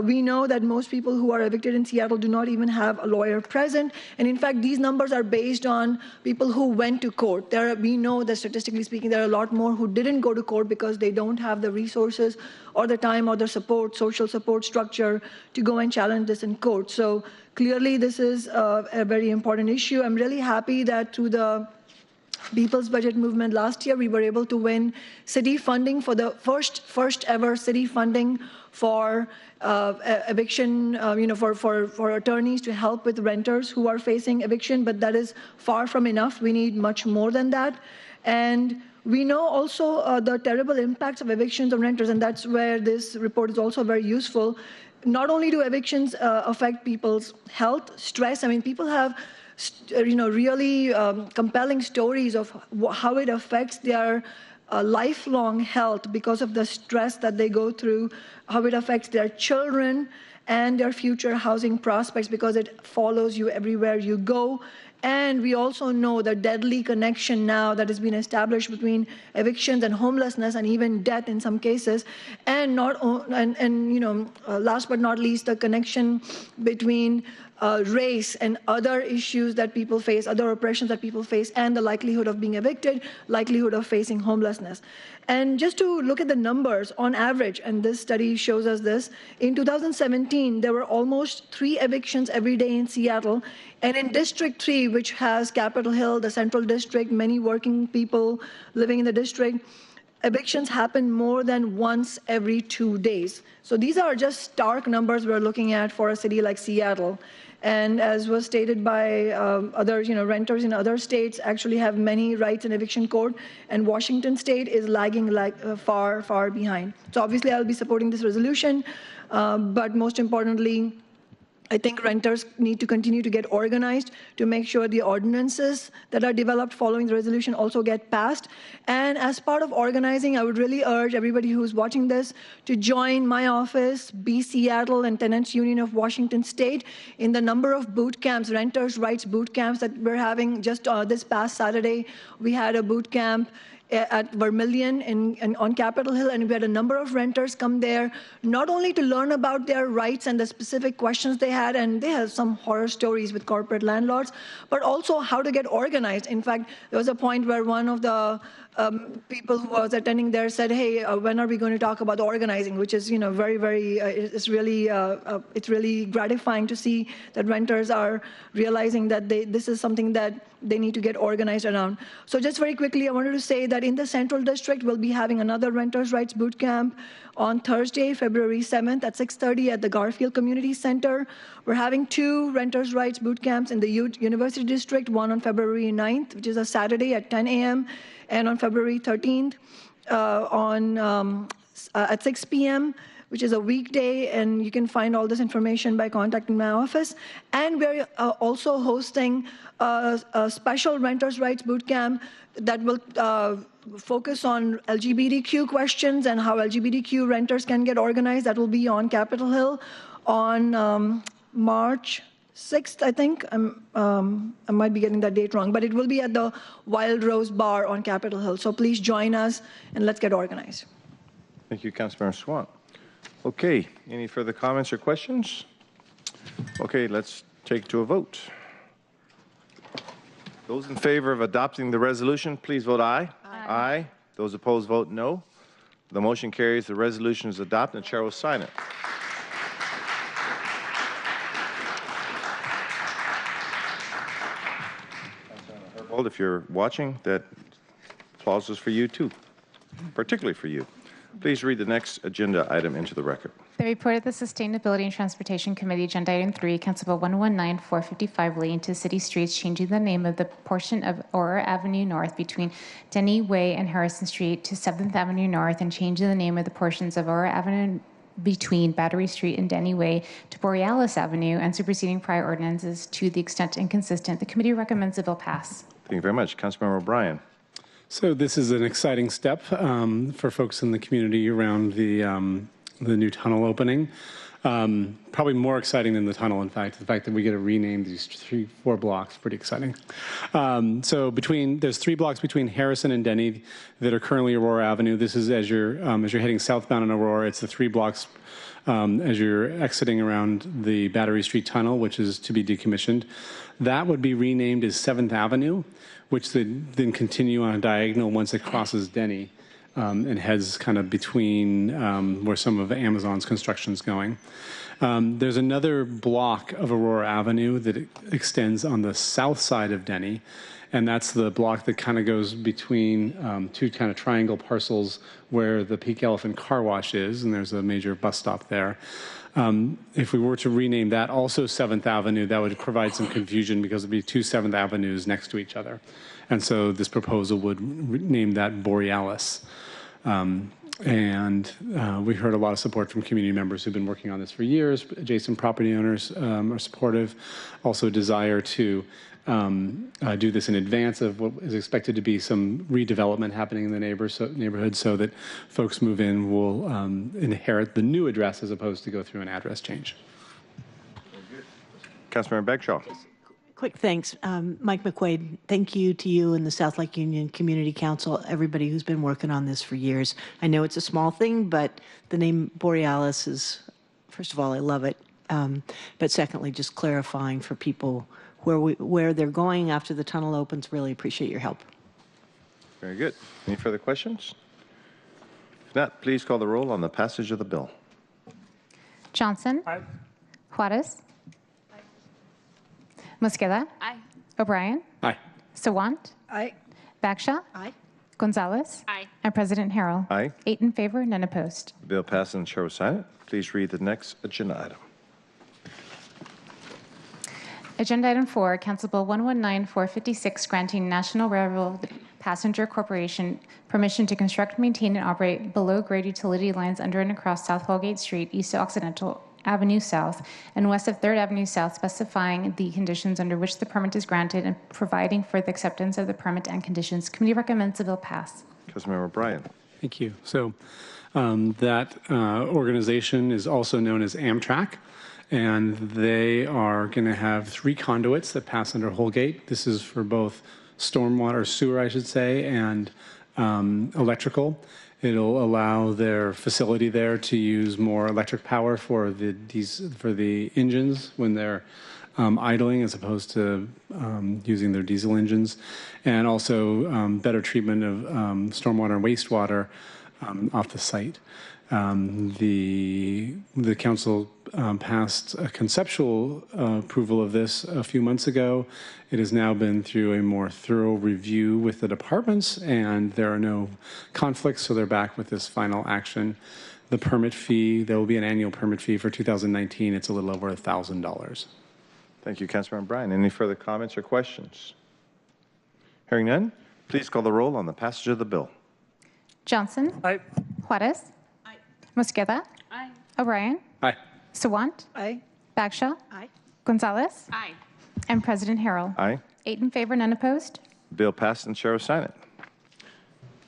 we know that most people who are evicted in Seattle do not even have a lawyer present. And in fact, these numbers are based on people who went to court. We know that statistically speaking, there are a lot more who didn't go to court because they don't have the resources or the time or the support, social support structure to go and challenge this in court. So clearly, this is a very important issue. I'm really happy that through the People's Budget Movement last year, we were able to win city funding for the first ever city funding for eviction, for attorneys to help with renters who are facing eviction, but that is far from enough. We need much more than that. And we know also the terrible impacts of evictions on renters, and that's where this report is also very useful. Not only do evictions affect people's health, stress, people have really compelling stories of how it affects their lifelong health because of the stress that they go through, how it affects their children and their future housing prospects because it follows you everywhere you go. And we also know the deadly connection now that has been established between evictions and homelessness and even death in some cases. And last but not least, the connection between race and other issues that people face, other oppressions that people face, and the likelihood of being evicted, likelihood of facing homelessness. And just to look at the numbers, on average, and this study shows us this, in 2017, there were almost 3 evictions every day in Seattle. And in District 3, which has Capitol Hill, the Central District, many working people living in the district, evictions happen more than once every 2 days. So these are just stark numbers we're looking at for a city like Seattle. And as was stated by others, renters in other states actually have many rights in eviction court, and Washington state is lagging far, far behind. So obviously I'll be supporting this resolution, but most importantly, I think renters need to continue to get organized to make sure the ordinances that are developed following the resolution also get passed. And as part of organizing, I would really urge everybody who's watching this to join my office, Be Seattle, and Tenants Union of Washington State in the number of boot camps, renters' rights boot camps that we're having. Just this past Saturday, we had a boot camp at Vermilion on Capitol Hill, and we had a number of renters come there, not only to learn about their rights and the specific questions they had, and they have some horror stories with corporate landlords, but also how to get organized. In fact, there was a point where one of the people who was attending there said, "Hey, when are we going to talk about organizing?" Which is, very, very, it's really gratifying to see that renters are realizing that this is something that they need to get organized around. So just very quickly, I wanted to say that in the Central District, we'll be having another renters' rights boot camp on Thursday, February 7th at 6:30 at the Garfield Community Center. We're having 2 renters' rights boot camps in the University District, one on February 9th, which is a Saturday at 10 a.m., and on February 13th at 6 p.m., which is a weekday, and you can find all this information by contacting my office. And we're also hosting a special renters' rights boot camp that will focus on LGBTQ questions and how LGBTQ renters can get organized. That will be on Capitol Hill on March 6th, I think. I might be getting that date wrong, but it will be at the Wild Rose Bar on Capitol Hill. So please join us, and let's get organized. Thank you, Councilmember Sawant. Okay, any further comments or questions? Okay, let's take to a vote. Those in favor of adopting the resolution, please vote aye. Aye. Aye. Those opposed, vote no. The motion carries. The resolution is adopted, and the chair will sign it. Herbold, if you're watching, that applause is for you too, particularly for you. Please read the next agenda item into the record. The report of the Sustainability and Transportation Committee, Agenda Item 3, Council Bill 119-455, relating to city streets, changing the name of the portion of Aurora Avenue North between Denny Way and Harrison Street to 7th Avenue North, and changing the name of the portions of Aurora Avenue between Battery Street and Denny Way to Borealis Avenue and superseding prior ordinances to the extent inconsistent. The committee recommends the bill pass. Thank you very much. Councilmember O'Brien. So this is an exciting step for folks in the community around the new tunnel opening. Probably more exciting than the tunnel, in fact. The fact that we get to rename these 4 blocks, pretty exciting. So there's 3 blocks between Harrison and Denny that are currently Aurora Avenue. This is as you're heading southbound on Aurora. It's the 3 blocks as you're exiting around the Battery Street Tunnel, which is to be decommissioned. That would be renamed as 7th Avenue, which then continue on a diagonal once it crosses Denny. And heads kind of between where some of Amazon's construction is going. There's another block of Aurora Avenue that extends on the south side of Denny, and that's the block that kind of goes between 2 kind of triangle parcels where the Peak Elephant Car Wash is, and there's a major bus stop there. If we were to rename that also 7th Avenue, that would provide some confusion because it would be 2 7th Avenues next to each other. And so this proposal would name that Borealis. We heard a lot of support from community members who've been working on this for years. Adjacent property owners are supportive, also desire to do this in advance of what is expected to be some redevelopment happening in the neighborhood so that folks move in will inherit the new address as opposed to go through an address change. Councilmember Bagshaw. Quick thanks. Mike McQuaid, thank you to you and the South Lake Union Community Council, everybody who's been working on this for years. I know it's a small thing, but the name Borealis is, first of all, I love it. But secondly, just clarifying for people where they're going after the tunnel opens. Really appreciate your help. Very good. Any further questions? If not, please call the roll on the passage of the bill. Johnson? Aye. Juarez? Mosqueda? Aye. O'Brien? Aye. Sawant? Aye. Bagshaw? Aye. Gonzalez? Aye. And President Harrell? Aye. 8 in favor, none opposed. The bill passes and the chair will sign it. Please read the next agenda item. Agenda item 4, Council Bill 119456, granting National Railroad Passenger Corporation permission to construct, maintain, and operate below-grade utility lines under and across South Holgate Street, east of Occidental Avenue South, and west of 3rd Avenue South, specifying the conditions under which the permit is granted and providing for the acceptance of the permit and conditions. Committee recommends the bill pass. Councilmember O'Brien. Thank you. So that organization is also known as Amtrak, and they are going to have 3 conduits that pass under Holgate. This is for both stormwater, sewer, I should say, and electrical. It'll allow their facility there to use more electric power for the engines when they're idling as opposed to using their diesel engines, and also better treatment of stormwater and wastewater off the site. The council passed a conceptual approval of this a few months ago. It has now been through a more thorough review with the departments, and there are no conflicts, so they're back with this final action. The permit fee, there will be an annual permit fee for 2019. It's a little over $1,000. Thank you, Councilmember O'Brien. Any further comments or questions? Hearing none, please call the roll on the passage of the bill. Johnson? Aye. Juarez? Aye. Mosqueda? Aye. O'Brien? Aye. Sawant? Aye. Bagshaw? Aye. Gonzalez? Aye. And President Harrell? Aye. 8 in favor, none opposed. The bill passed and the chair will sign it.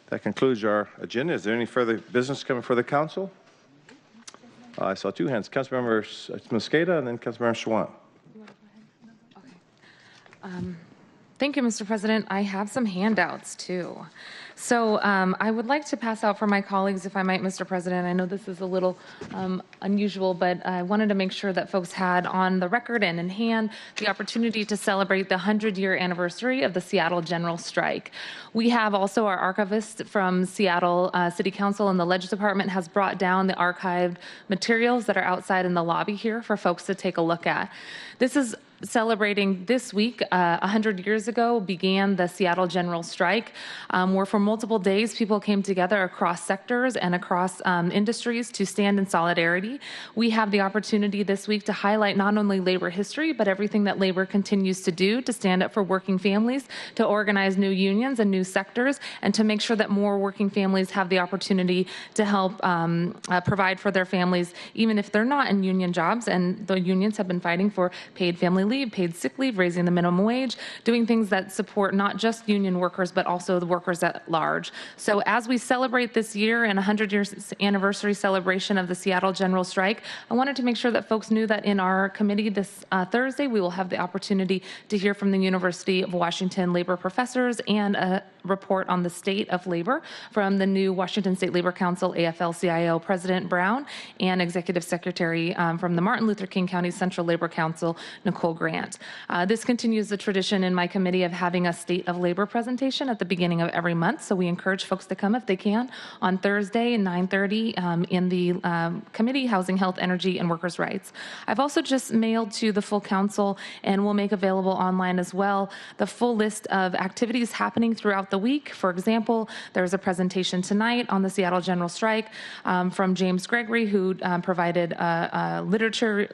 That concludes our agenda. Is there any further business coming for the council? I saw 2 hands. Councilmember Mosqueda and then Councilmember Sawant. Thank you, Mr. President. I have some handouts too. So I would like to pass out for my colleagues, if I might, Mr. President. I know this is a little unusual, but I wanted to make sure that folks had on the record and in hand the opportunity to celebrate the 100-year anniversary of the Seattle General Strike. We have also our archivist from Seattle City Council and the Ledge Department has brought down the archived materials that are outside in the lobby here for folks to take a look at. This is celebrating this week, 100 years ago, began the Seattle General Strike, where for multiple days people came together across sectors and across industries to stand in solidarity. We have the opportunity this week to highlight not only labor history, but everything that labor continues to do to stand up for working families, to organize new unions and new sectors, and to make sure that more working families have the opportunity to help provide for their families, even if they're not in union jobs. And the unions have been fighting for paid family leave, paid sick leave, raising the minimum wage, doing things that support not just union workers, but also the workers at large. So as we celebrate this year and 100 years anniversary celebration of the Seattle General Strike, I wanted to make sure that folks knew that in our committee this Thursday, we will have the opportunity to hear from the University of Washington labor professors and a report on the state of labor from the new Washington State Labor Council, AFL-CIO President Brown, and Executive Secretary from the Martin Luther King County Central Labor Council, Nicole Grant. This continues the tradition in my committee of having a state of labor presentation at the beginning of every month, so we encourage folks to come if they can on Thursday at 9:30 in the Committee, Housing, Health, Energy, and Workers' Rights. I've also just mailed to the full council, and will make available online as well, the full list of activities happening throughout the week. For example, there's a presentation tonight on the Seattle General Strike from James Gregory, who provided a literature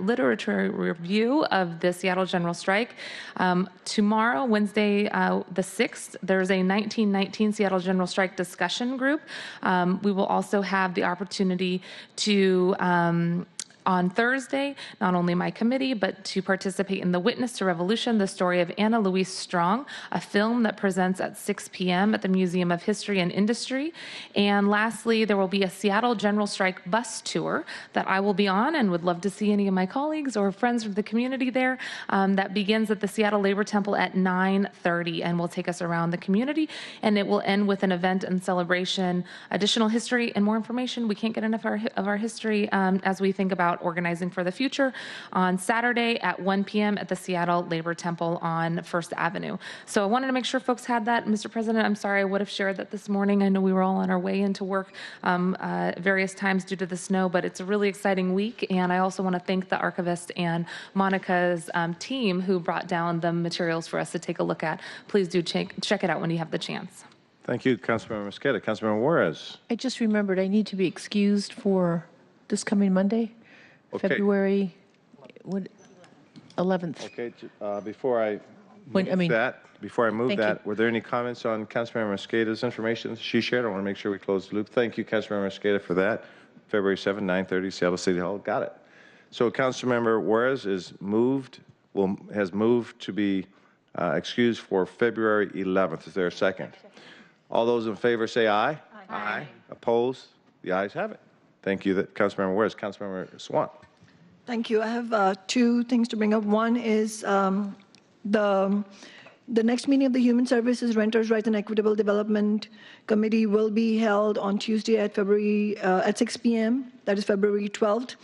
review of the Seattle General Strike. Tomorrow, Wednesday the 6th, there's a 1919 Seattle General Strike discussion group. We will also have the opportunity to on Thursday, not only my committee, but to participate in the Witness to Revolution, the story of Anna Louise Strong, a film that presents at 6 p.m. at the Museum of History and Industry. And lastly, there will be a Seattle General Strike bus tour that I will be on, and would love to see any of my colleagues or friends from the community there. That begins at the Seattle Labor Temple at 9:30 and will take us around the community. And it will end with an event and celebration, additional history and more information. We can't get enough of our history as we think about organizing for the future on Saturday at 1 p.m. at the Seattle Labor Temple on First Avenue. So I wanted to make sure folks had that. Mr. President, I'm sorry I would have shared that this morning. I know we were all on our way into work various times due to the snow, but it's a really exciting week. And I also want to thank the archivist and Monica's team who brought down the materials for us to take a look at. Please do check it out when you have the chance. Thank you, Councilmember Mosqueda. Councilmember Juarez. I just remembered I need to be excused for this coming Monday, Okay. February 11th. Okay, before I When- I move mean- that, Thank you. were there any comments on Councilmember Mosqueda's information she shared? I want to make sure we close the loop. Thank you, Councilmember Mosqueda, for that. February 7, 9:30, Seattle City Hall. Got it. So Councilmember Juarez has moved to be excused for February 11th. Is there a second? All those in favor say aye. Aye. Opposed? The ayes have it. Thank you, Councilmember Juarez. Councilmember Swan. Thank you. I have two things to bring up. One is the next meeting of the Human Services, Renters' Rights, and Equitable Development Committee will be held on Tuesday at 6 p.m. That is February 12th.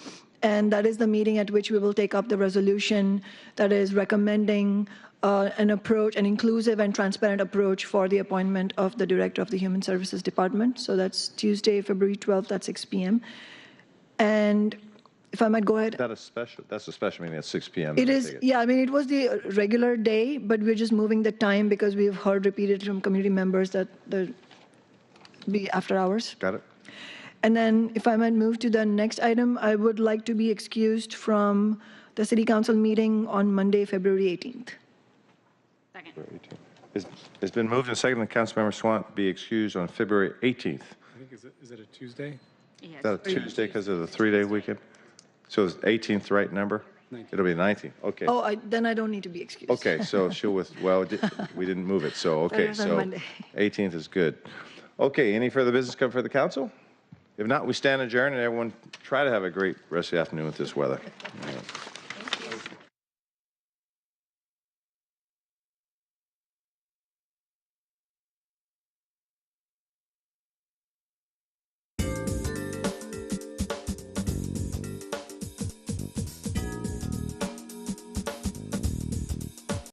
And that is the meeting at which we will take up the resolution that is recommending an inclusive and transparent approach for the appointment of the Director of the Human Services Department. So that's Tuesday, February 12th at 6 p.m. And if I might go ahead. That's a special meeting at 6 p.m. It is, yeah, I mean, it was the regular day, but we're just moving the time because we've heard repeatedly from community members that there be after hours. Got it. And then if I might move to the next item, I would like to be excused from the City Council meeting on Monday, February 18th. It's been moved and seconded that Councilmember Swan be excused on February 18th. I think, is it a Tuesday? Is that a Tuesday because of the 3-day weekend? So is 18th the right number? 19th. It'll be 19th. Okay. Oh, then I don't need to be excused. Okay, so she'll we didn't move it, so okay. Better than So Monday. 18th is good. Okay, any further business come for the council? If not, we stand adjourned, and everyone try to have a great rest of the afternoon with this weather.